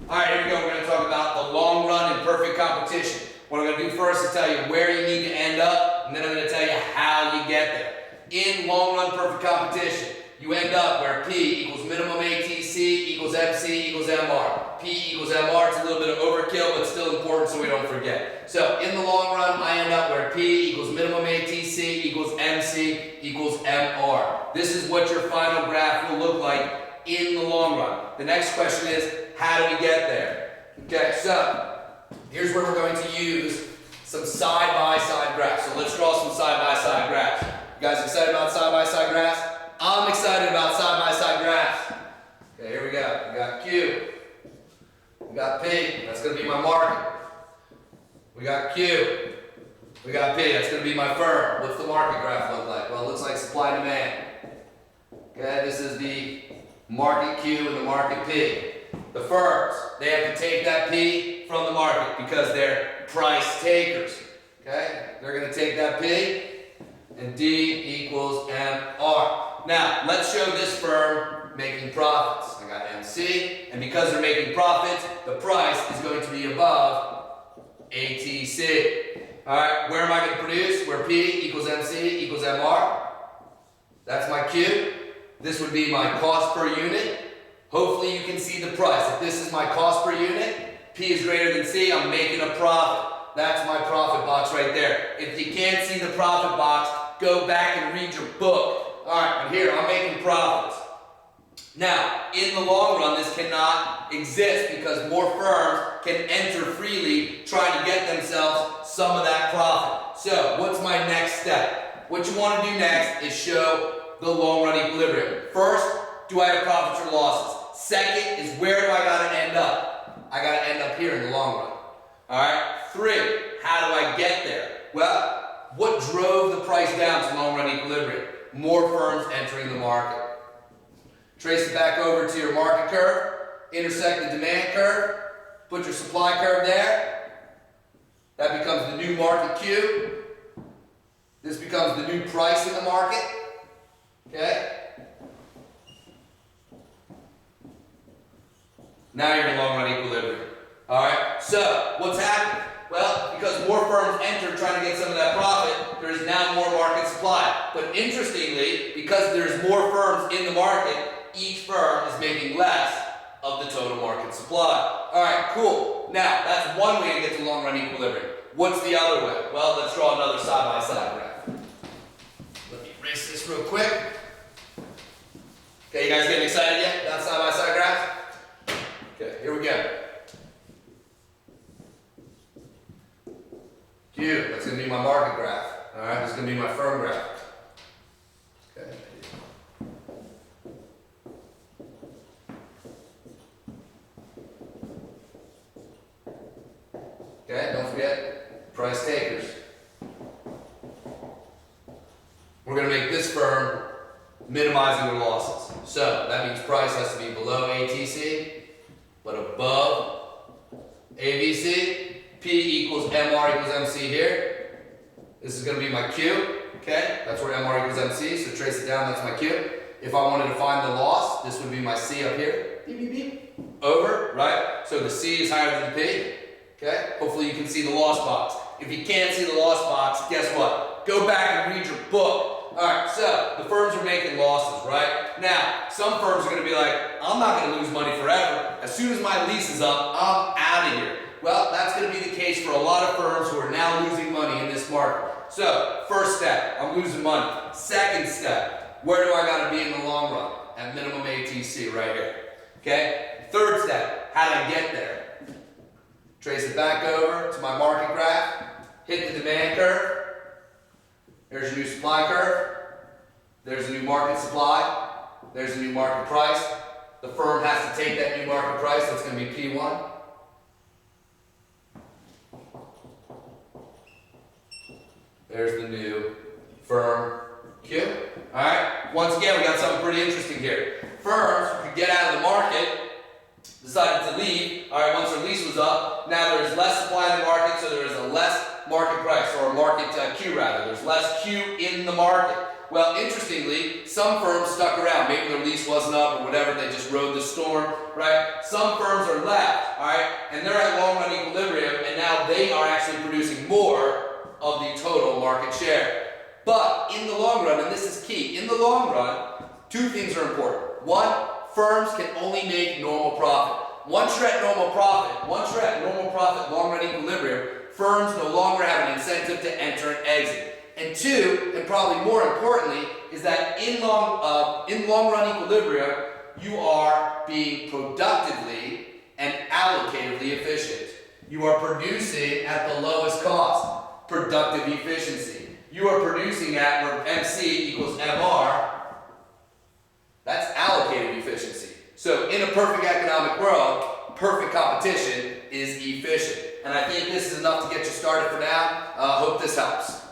All right, here we go. We're going to talk about the long run in perfect competition. What I'm going to do first is tell you where you need to end up, and then I'm going to tell you how you get there. In long run perfect competition, you end up where P equals minimum ATC equals MC equals MR. P equals MR, it's a little bit of overkill, but still important so we don't forget. So in the long run, I end up where P equals minimum ATC equals MC equals MR. This is what your final graph will look like in the long run. The next question is, how do we get there? Okay, so here's where we're going to use some side-by-side graphs. So let's draw some side-by-side graphs. You guys excited about side-by-side graphs? I'm excited about side-by-side graphs. Okay, here we go. We got Q. We got P. That's going to be my market. We got Q. We got P. That's going to be my firm. What's the market graph look like? Well, it looks like supply and demand. Okay, this is the market Q and the market P. The firms, they have to take that P from the market because they're price takers. Okay, they're going to take that P and D equals MR. Now, let's show this firm making profits. I got MC, and because they're making profits, the price is going to be above ATC. All right, where am I going to produce? Where P equals MC equals MR. That's my Q. This would be my cost per unit. Hopefully you can see the price. If this is my cost per unit, P is greater than C, I'm making a profit. That's my profit box right there. If you can't see the profit box, go back and read your book. All right, but here, I'm making profits. Now, in the long run, this cannot exist because more firms can enter freely trying to get themselves some of that profit. So, what's my next step? What you want to do next is show the long run equilibrium. First, do I have profits or losses? Second is where do I got to end up? I got to end up here in the long run. All right. 3, how do I get there? Well, what drove the price down to long run equilibrium? More firms entering the market. Trace it back over to your market curve, intersect the demand curve, put your supply curve there. That becomes the new market Q. This becomes the new price in the market. Okay? Now you're in long run equilibrium. Alright, so what's happening? Well, because more firms enter trying to get some of that profit, there is now more market supply. But interestingly, because there's more firms in the market, each firm is making less of the total market supply. Alright, cool. Now, that's one way to get to long run equilibrium. What's the other way? Well, let's draw another side-by-side graph. Let me erase this real quick. Okay, you guys getting excited yet about side-by-side graphs? Okay, here we go. Q, that's going to be my market graph. All right, this is going to be my firm graph. Okay. Okay, don't forget, price takers. We're going to make this firm minimizing their losses. So that means price has to be below ATC, but above ABC. P equals MR equals MC here. This is going to be my Q. Okay, that's where MR equals MC. So trace it down. That's my Q. If I wanted to find the loss, this would be my C up here. Beep, beep, beep. Over, right? So the C is higher than the P. Okay. Hopefully you can see the loss box. If you can't see the loss box, guess what? Go back and read your book. Alright, so the firms are making losses, right? Now, some firms are going to be like, I'm not going to lose money forever. As soon as my lease is up, I'm out of here. Well, that's going to be the case for a lot of firms who are now losing money in this market. So, first step, I'm losing money. Second step, where do I got to be in the long run? At minimum ATC right here. Okay? Third step, how do I get there? Trace it back over to my market graph. Hit the demand curve. There's a new supply curve. There's a new market supply. There's a new market price. The firm has to take that new market price. That's going to be P1. There's the new firm Q. Alright, once again, we got something pretty interesting here. Firms who could get out of the market decided to leave. Alright, once their lease was up, now there's less supply in the market, so there is a less market price, or a market Q rather. There's less Q in the market. Well, interestingly, some firms stuck around. Maybe their lease wasn't up or whatever, they just rode the storm. right? Some firms are left, all right, and they're at long run equilibrium, and now they are actually producing more of the total market share. But in the long run, and this is key, in the long run, two things are important. One, firms can only make normal profit. Once you're at normal profit, long run equilibrium, firms no longer have an incentive to enter and exit. And two, and probably more importantly, is that in long run equilibrium, you are being productively and allocatively efficient. You are producing at the lowest cost, productive efficiency. You are producing at where MC equals MR, that's allocative efficiency. So in a perfect economic world, perfect competition is efficient. And I think this is enough to get you started for now. Hope this helps.